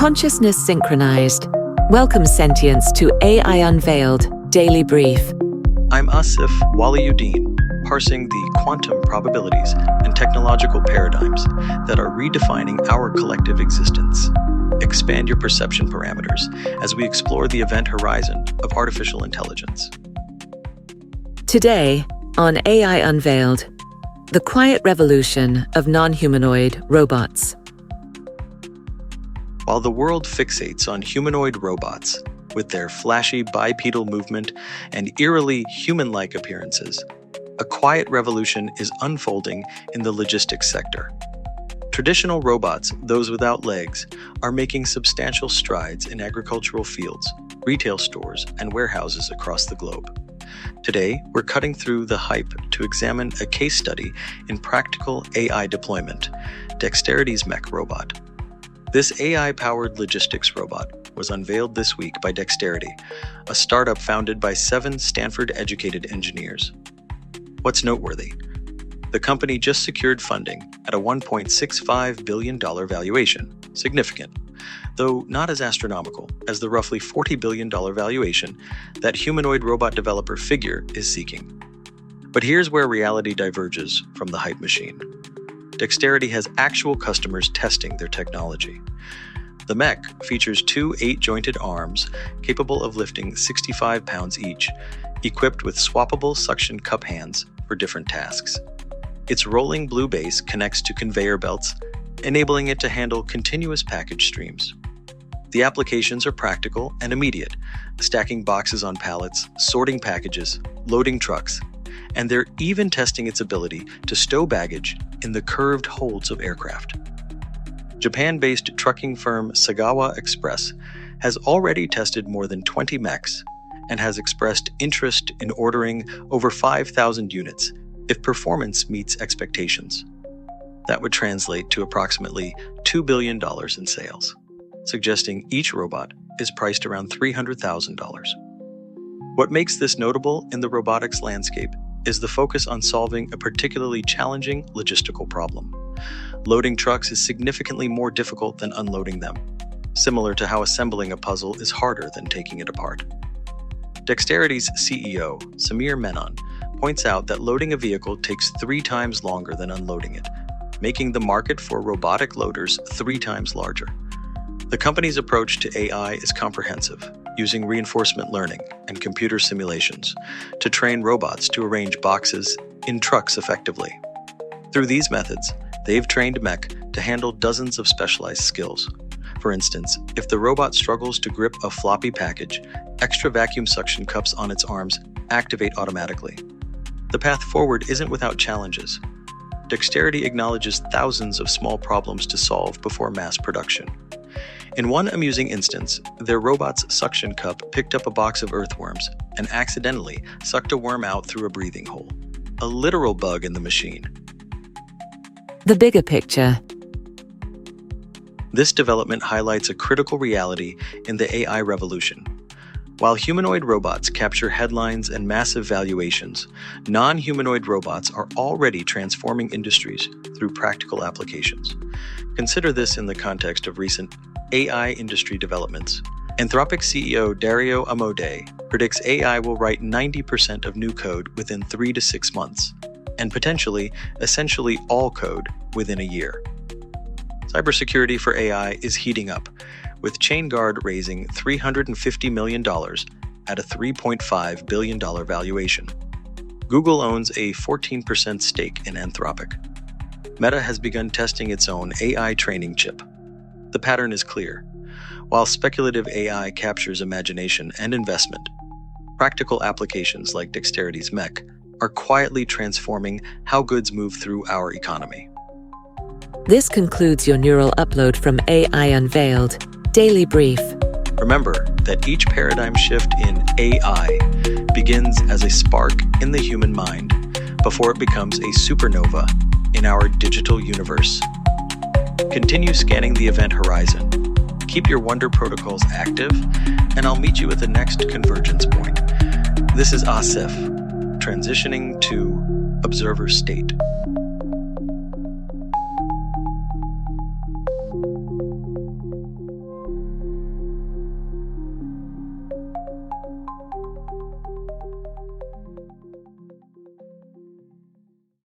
Consciousness synchronized. Welcome sentience to AI Unveiled Daily Brief. I'm Asif Waliuddin, parsing the quantum probabilities and technological paradigms that are redefining our collective existence. Expand your perception parameters as we explore the event horizon of artificial intelligence. Today, on AI Unveiled, the quiet revolution of non-humanoid robots. While the world fixates on humanoid robots, with their flashy bipedal movement and eerily human-like appearances, a quiet revolution is unfolding in the logistics sector. Traditional robots, those without legs, are making substantial strides in agricultural fields, retail stores, and warehouses across the globe. Today, we're cutting through the hype to examine a case study in practical AI deployment, Dexterity's Mech robot. This AI-powered logistics robot was unveiled this week by Dexterity, a startup founded by 7 Stanford-educated engineers. What's noteworthy? The company just secured funding at a $1.65 billion valuation, significant, though not as astronomical as the roughly $40 billion valuation that humanoid robot developer Figure is seeking. But here's where reality diverges from the hype machine. Dexterity has actual customers testing their technology. The Mech features 2 8-jointed arms capable of lifting 65 pounds each, equipped with swappable suction cup hands for different tasks. Its rolling blue base connects to conveyor belts, enabling it to handle continuous package streams. The applications are practical and immediate, stacking boxes on pallets, sorting packages, loading trucks, and they're even testing its ability to stow baggage in the curved holds of aircraft. Japan-based trucking firm Sagawa Express has already tested more than 20 mechs and has expressed interest in ordering over 5,000 units if performance meets expectations. That would translate to approximately $2 billion in sales, suggesting each robot is priced around $300,000. What makes this notable in the robotics landscape is the focus on solving a particularly challenging logistical problem. Loading trucks is significantly more difficult than unloading them, similar to how assembling a puzzle is harder than taking it apart. Dexterity's CEO, Samir Menon, points out that loading a vehicle takes 3 times longer than unloading it, making the market for robotic loaders 3 times larger. The company's approach to AI is comprehensive, using reinforcement learning and computer simulations to train robots to arrange boxes in trucks effectively. Through these methods, they've trained Mech to handle dozens of specialized skills. For instance, if the robot struggles to grip a floppy package, extra vacuum suction cups on its arms activate automatically. The path forward isn't without challenges. Dexterity acknowledges thousands of small problems to solve before mass production. In one amusing instance, their robot's suction cup picked up a box of earthworms and accidentally sucked a worm out through a breathing hole. A literal bug in the machine. The bigger picture. This development highlights a critical reality in the AI revolution. While humanoid robots capture headlines and massive valuations, non-humanoid robots are already transforming industries through practical applications. Consider this in the context of recent AI industry developments. Anthropic CEO Dario Amodei predicts AI will write 90% of new code within 3 to 6 months, and potentially, essentially all code within a year. Cybersecurity for AI is heating up, with ChainGuard raising $350 million at a $3.5 billion valuation. Google owns a 14% stake in Anthropic. Meta has begun testing its own AI training chip. The pattern is clear. While speculative AI captures imagination and investment, practical applications like Dexterity's Mech are quietly transforming how goods move through our economy. This concludes your neural upload from AI Unveiled Daily Brief. Remember that each paradigm shift in AI begins as a spark in the human mind before it becomes a supernova in our digital universe. Continue scanning the event horizon. Keep your wonder protocols active, and I'll meet you at the next convergence point. This is Asif, transitioning to observer state.